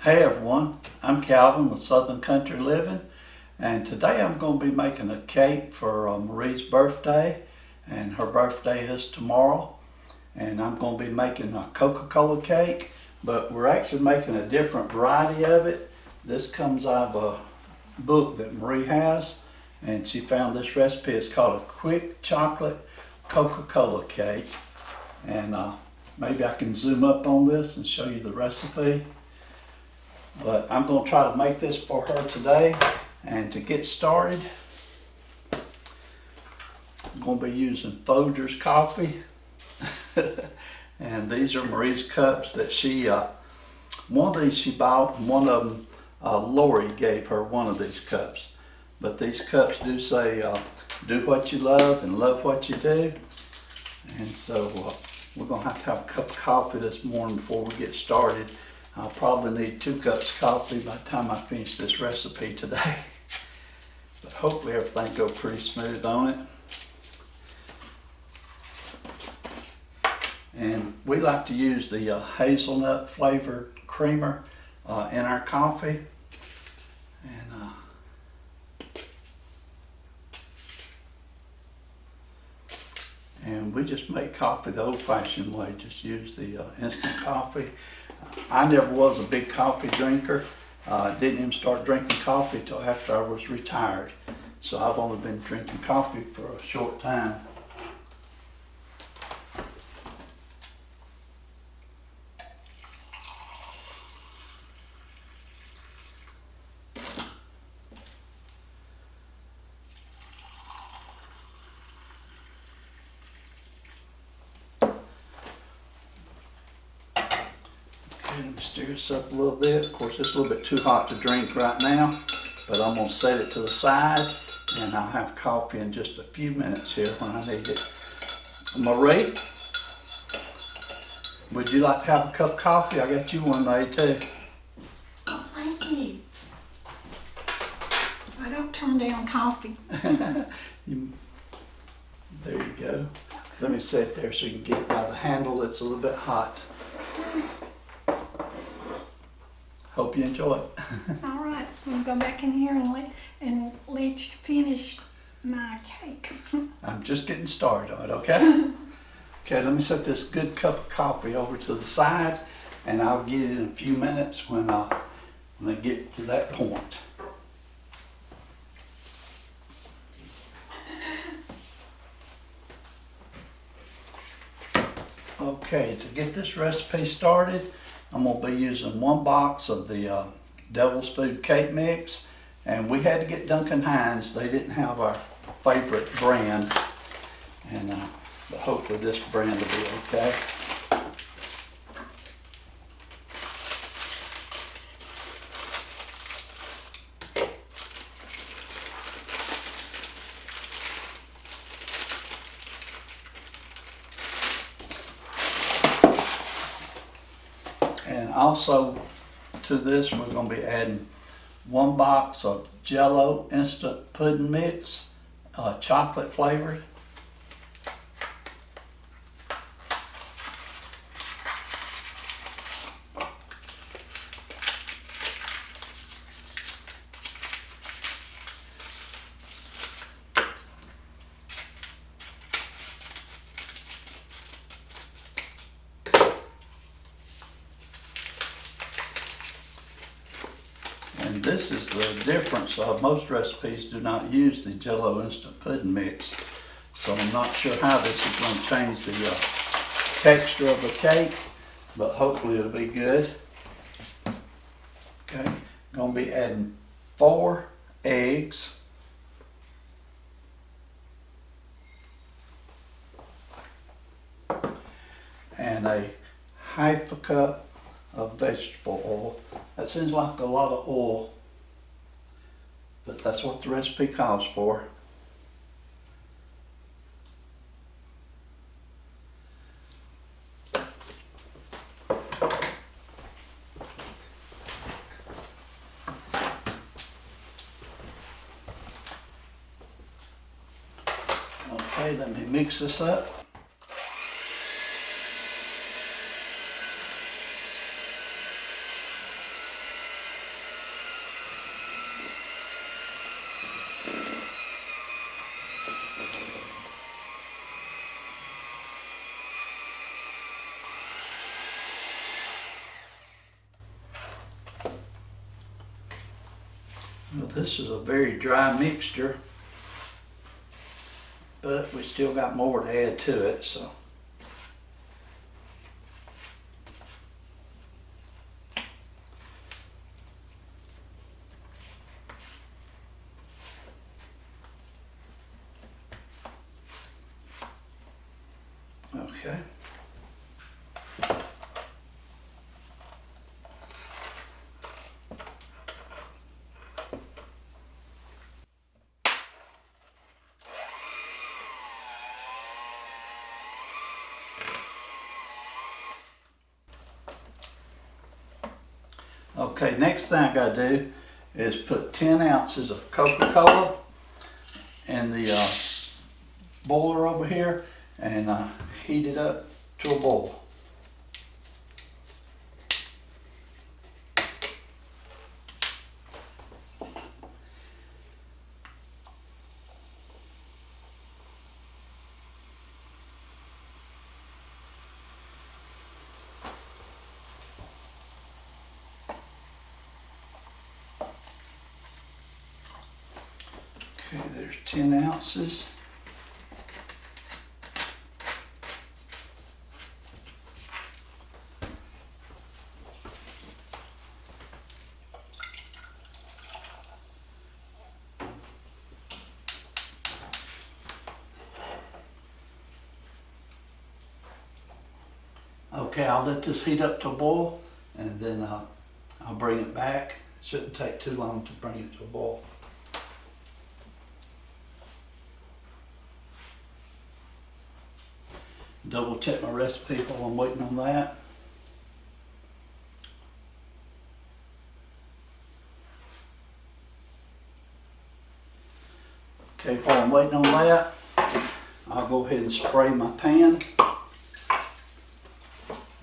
Hey everyone, I'm Calvin with Southern Country Living, and today I'm going to be making a cake for Marie's birthday, and her birthday is tomorrow. And I'm going to be making a Coca-Cola cake, but we're actually making a different variety of it. This comes out of a book that Marie has, and she found this recipe. It's called a quick chocolate Coca-Cola cake, and maybe I can zoom up on this and show you the recipe. But I'm going to try to make this for her today. And to get started, I'm going to be using Folgers coffee. And these are Marie's cups that she, one of these she bought, and one of them, Lori gave her one of these cups. But these cups do say, do what you love and love what you do. And so we're going to have a cup of coffee this morning before we get started. I'll probably need 2 cups of coffee by the time I finish this recipe today. But hopefully everything goes pretty smooth on it. And we like to use the hazelnut flavored creamer in our coffee. And we just make coffee the old-fashioned way, just use the instant coffee. I never was a big coffee drinker. Didn't even start drinking coffee till after I was retired. So I've only been drinking coffee for a short time. Let me stir this up a little bit. Of course, it's a little bit too hot to drink right now, but I'm going to set it to the side, and I'll have coffee in just a few minutes here when I need it. Marie, would you like to have a cup of coffee? I got you one made too. Oh, thank you. I don't turn down coffee. There you go. Let me set it there so you can get it by the handle. It's a little bit hot. Hope you enjoy it. All right, I'm gonna go back in here and let you finish my cake. I'm just getting started on it, okay? Okay, let me set this good cup of coffee over to the side, and I'll get it in a few minutes when I get to that point. Okay, to get this recipe started, I'm going to be using 1 box of the Devil's Food cake mix, and we had to get Duncan Hines. They didn't have our favorite brand, and but hopefully this brand will be okay. And also to this, we're going to be adding 1 box of Jello instant pudding mix, chocolate flavored. And this is the difference. Most recipes do not use the Jello instant pudding mix, so I'm not sure how this is going to change the texture of the cake, but hopefully it'll be good. Okay, I'm going to be adding 4 eggs, and a 1/2 cup of vegetable oil. That seems like a lot of oil, but that's what the recipe calls for. Okay, let me mix this up. Well, this is a very dry mixture, but we still got more to add to it, so. Okay. Okay, next thing I gotta do is put 10 ounces of Coca-Cola in the boiler over here and heat it up to a boil. Okay, there's 10 ounces. Okay, I'll let this heat up to a boil and then I'll bring it back. It shouldn't take too long to bring it to a boil. Double check my recipe while I'm waiting on that. Okay, while I'm waiting on that, I'll go ahead and spray my pan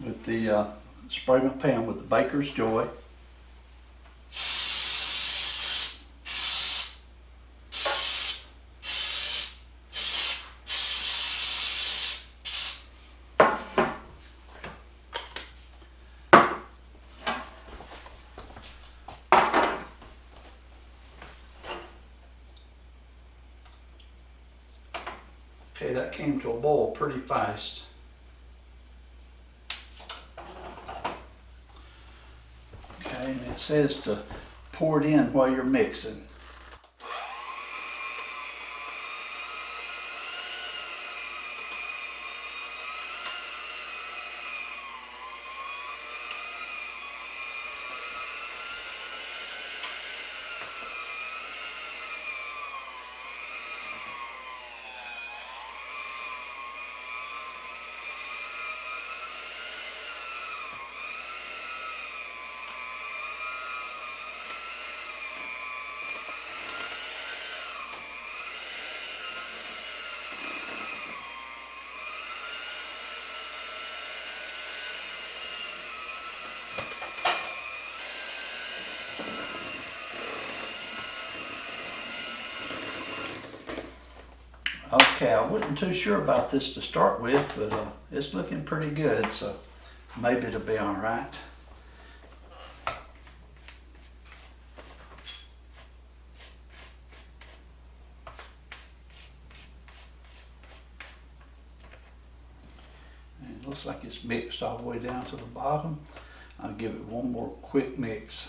with the Baker's Joy. Okay, that came to a boil pretty fast. Okay, and it says to pour it in while you're mixing. Okay, I wasn't too sure about this to start with, but it's looking pretty good, so maybe it'll be all right. And it looks like it's mixed all the way down to the bottom. I'll give it one more quick mix.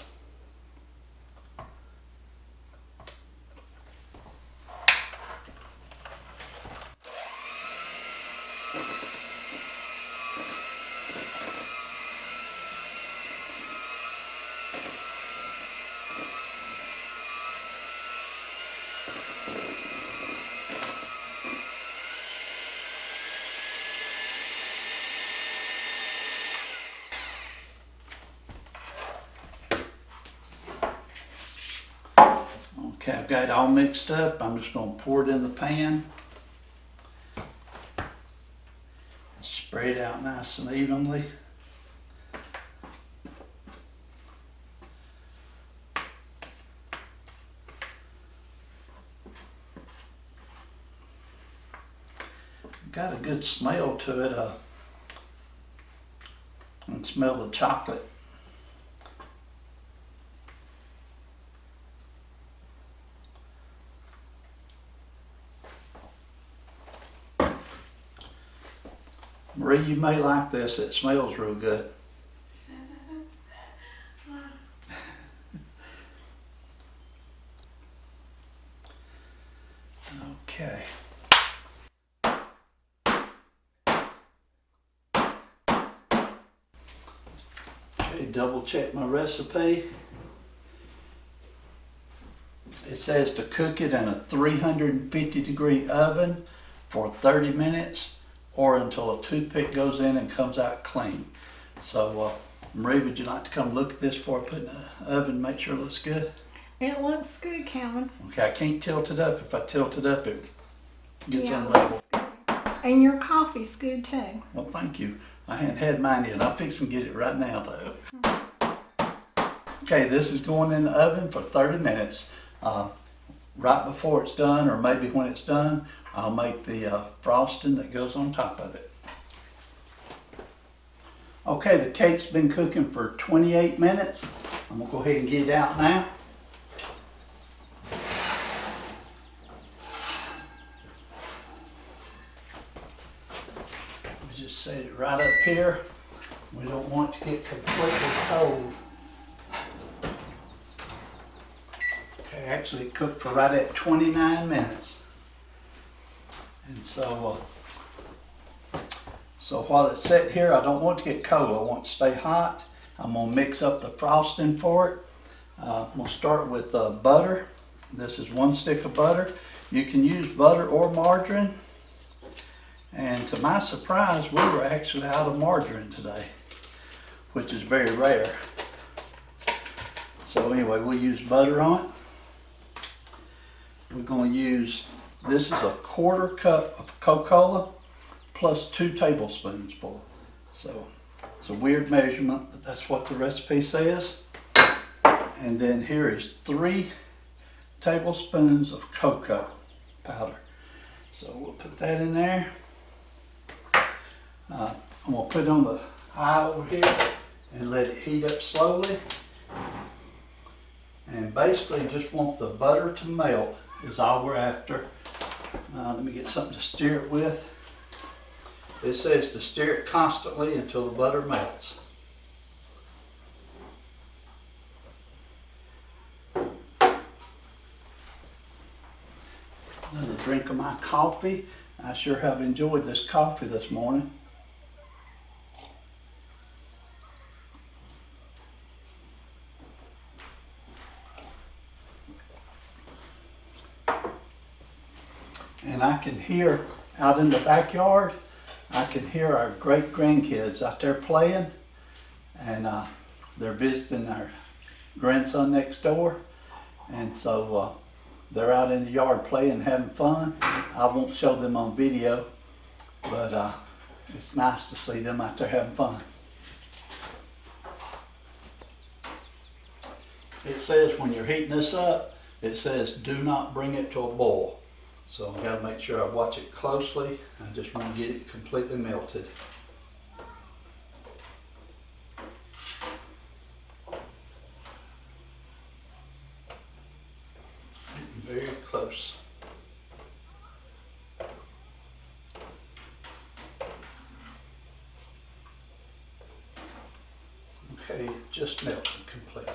Okay, I've got it all mixed up. I'm just going to pour it in the pan. Spray it out nice and evenly. Got a good smell to it. I can smell the chocolate. Marie, you may like this. It smells real good. Okay. Okay, double check my recipe. It says to cook it in a 350-degree oven for 30 minutes or until a toothpick goes in and comes out clean. So, Marie, would you like to come look at this before I put it in the oven and make sure it looks good? It looks good, Calvin. Okay, I can't tilt it up. If I tilt it up, it gets Yeah, it unlevel. looks good. And your coffee's good too. Well, thank you. I hadn't had mine yet. I'm fixing to get it right now, though. Okay, this is going in the oven for 30 minutes. Right before it's done, or maybe when it's done, I'll make the frosting that goes on top of it. Okay, the cake's been cooking for 28 minutes. I'm gonna go ahead and get it out now. We just set it right up here. We don't want it to get completely cold. Okay, actually it cooked for right at 29 minutes. And so while it's set here, I don't want it to get cold. I want it to stay hot. I'm gonna mix up the frosting for it. I'm gonna start with butter. This is 1 stick of butter. You can use butter or margarine. And to my surprise, we were actually out of margarine today, which is very rare. So anyway, we'll use butter on it. We're going to use, this is a 1/4 cup of Coca plus 2 tablespoons full. So it's a weird measurement, but that's what the recipe says. And then here is 3 tablespoons of Coca powder. So we'll put that in there. I'm going to put it on the eye over here and let it heat up slowly. And basically just want the butter to melt is all we're after. Let me get something to stir it with. It says to stir it constantly until the butter melts. Another drink of my coffee. I sure have enjoyed this coffee this morning. And I can hear out in the backyard, I can hear our great grandkids out there playing, and they're visiting our grandson next door, and so they're out in the yard playing, having fun. I won't show them on video, but it's nice to see them out there having fun. It says when you're heating this up, it says do not bring it to a boil. So I've got to make sure I watch it closely. I just want to get it completely melted. Getting very close. Okay, just melted completely.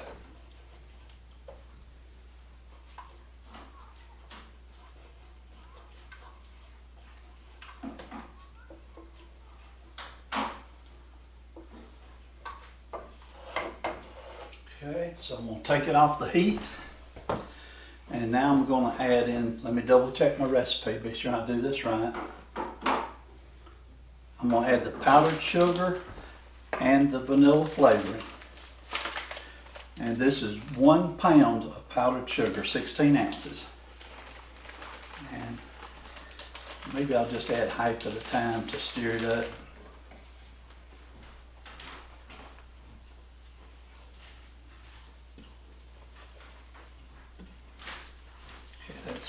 Okay, so I'm going to take it off the heat, and now I'm going to add in, let me double check my recipe, be sure I do this right. I'm going to add the powdered sugar and the vanilla flavoring. And this is 1 pound of powdered sugar, 16 ounces. And maybe I'll just add half at a time to stir it up.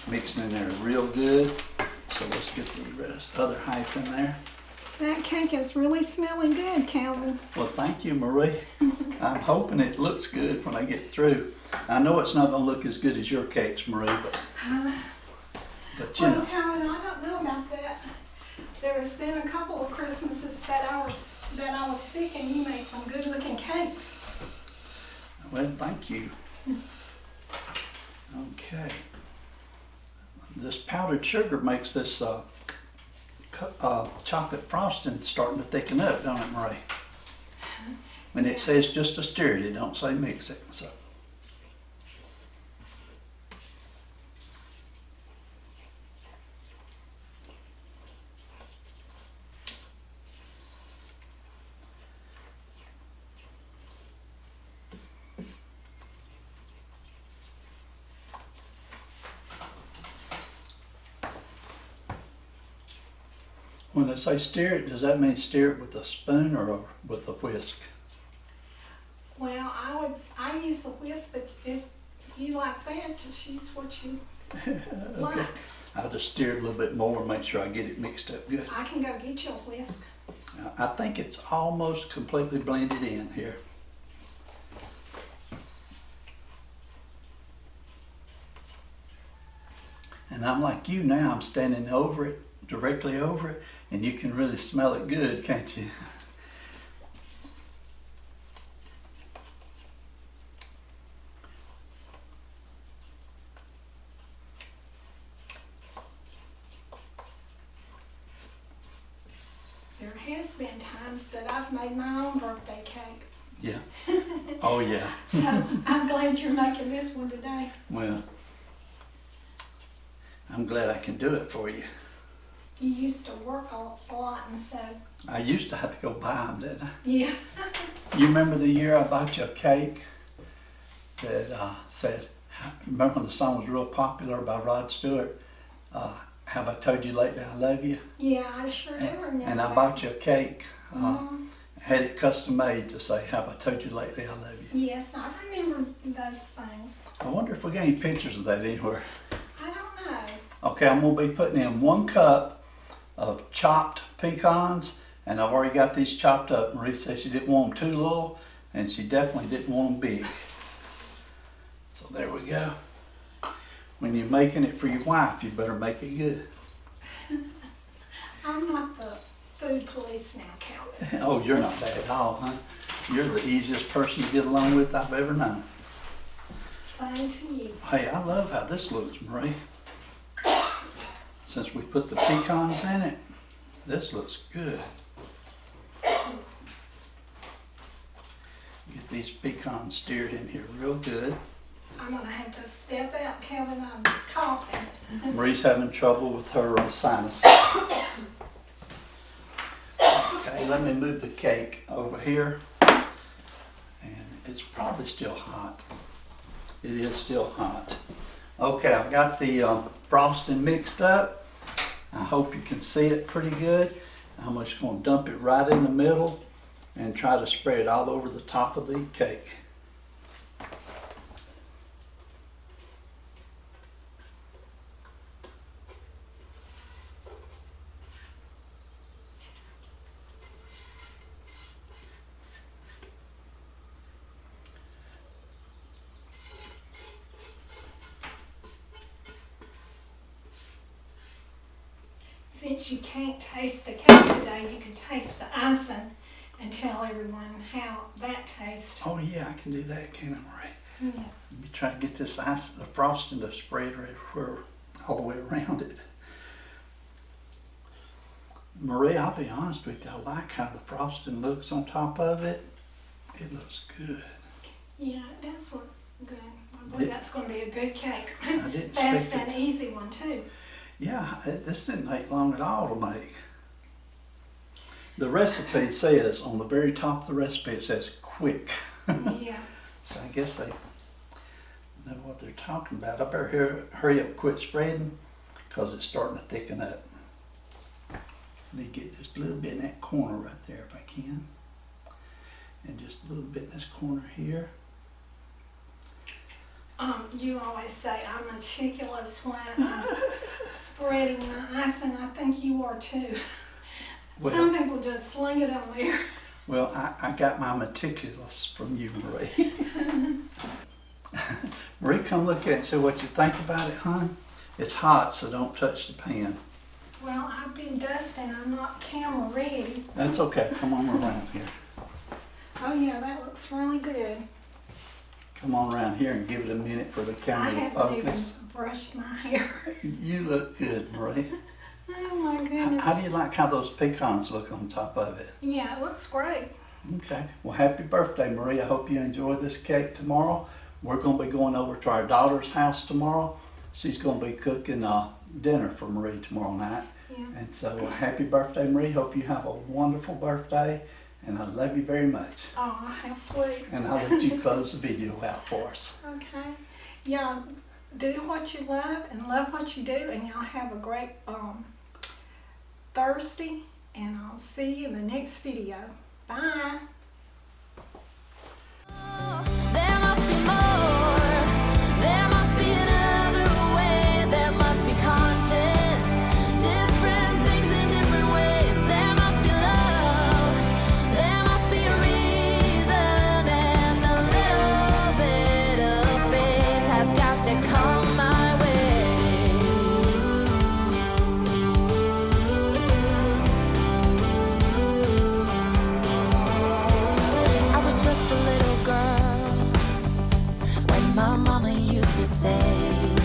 Mixing in there real good. So let's get the other half in there. That cake is really smelling good, Calvin. Well, thank you, Marie. I'm hoping it looks good when I get through. I know it's not going to look as good as your cakes, Marie, but you Well, know. Calvin, I don't know about that. There's been a couple of Christmases that I was sick, and you made some good looking cakes. Well, thank you. Okay. This powdered sugar makes this chocolate frosting starting to thicken up, don't it, Marie? When it says just to stir it, it don't say mix it. So. When they say stir it, does that mean stir it with a spoon or with a whisk? Well, I use a whisk, but if you like that, just use what you like. Okay. I'll just stir it a little bit more and make sure I get it mixed up good. I can go get you a whisk. I think it's almost completely blended in here. And I'm like you now, I'm standing over it, directly over it, and you can really smell it good, can't you? There has been times that I've made my own birthday cake. Yeah. Oh yeah. So I'm glad you're making this one today. Well, I'm glad I can do it for you. You used to work a lot, and so. I used to have to go buy them, didn't I? Yeah. You remember the year I bought you a cake that said, remember when the song was real popular by Rod Stewart, Have I Told You Lately I Love You? Yeah, I sure do remember. And I bought you a cake, had it custom made to say, Have I Told You Lately I Love You? Yes, I remember those things. I wonder if we got any pictures of that anywhere. I don't know. Okay, I'm going to be putting in 1 cup of chopped pecans, and I've already got these chopped up. Marie said she didn't want them too little, and she definitely didn't want them big. So there we go. When you're making it for your wife, you better make it good. I'm not the food police now, Calvin. Oh, you're not bad at all, huh? You're the easiest person to get along with I've ever known. Same to you. Hey, I love how this looks, Marie. Since we put the pecans in it, this looks good. Get these pecans stirred in here real good. I'm going to have to step out, Calvin. I'm coughing. Marie's having trouble with her sinus. Okay, let me move the cake over here. And it's probably still hot. It is still hot. Okay, I've got the frosting mixed up. I hope you can see it pretty good. I'm just going to dump it right in the middle and try to spread it all over the top of the cake. Since you can't taste the cake today, you can taste the icing and tell everyone how that tastes. Oh yeah, I can do that, can't I, Marie? Yeah. Let me try to get this ice, the frosting to spread everywhere, all the way around it. Marie, I'll be honest with you, I like how the frosting looks on top of it. It looks good. Yeah, that's what good. I believe that's going to be a good cake. I didn't Fast expect and easy one too. Yeah, this didn't take long at all to make. The recipe says, on the very top of the recipe, it says quick. Yeah. So I guess they know what they're talking about. I better hurry up and quit spreading because it's starting to thicken up. Let me get just a little bit in that corner right there if I can. And just a little bit in this corner here. You always say I'm meticulous when I'm spreading my icing. I think you are too. Well, some people just sling it on there. Well, I got my meticulous from you, Marie. Marie, come look at it and see what you think about it, hon. It's hot, so don't touch the pan. Well, I've been dusting. I'm not camera ready. That's okay. Come on around here. Oh yeah, that looks really good. Come on around here and give it a minute for the I camera to haven't even focus. brushed my hair. You look good, Marie. Oh my goodness. How do you like how those pecans look on top of it? Yeah, it looks great. Okay. Well, happy birthday, Marie. I hope you enjoy this cake tomorrow. We're going to be going over to our daughter's house tomorrow. She's going to be cooking dinner for Marie tomorrow night. Yeah. And so, happy birthday, Marie. Hope you have a wonderful birthday. And I love you very much. Oh, how sweet. And I'll let you close the video out for us. Okay. Y'all do what you love and love what you do, and y'all have a great Thursday, and I'll see you in the next video. Bye. There must be more. There must be another way. There must be conscious. Different things in different ways. There must be love. There must be a reason. And a little bit of faith has got to come my way. I was just a little girl when my mama used to say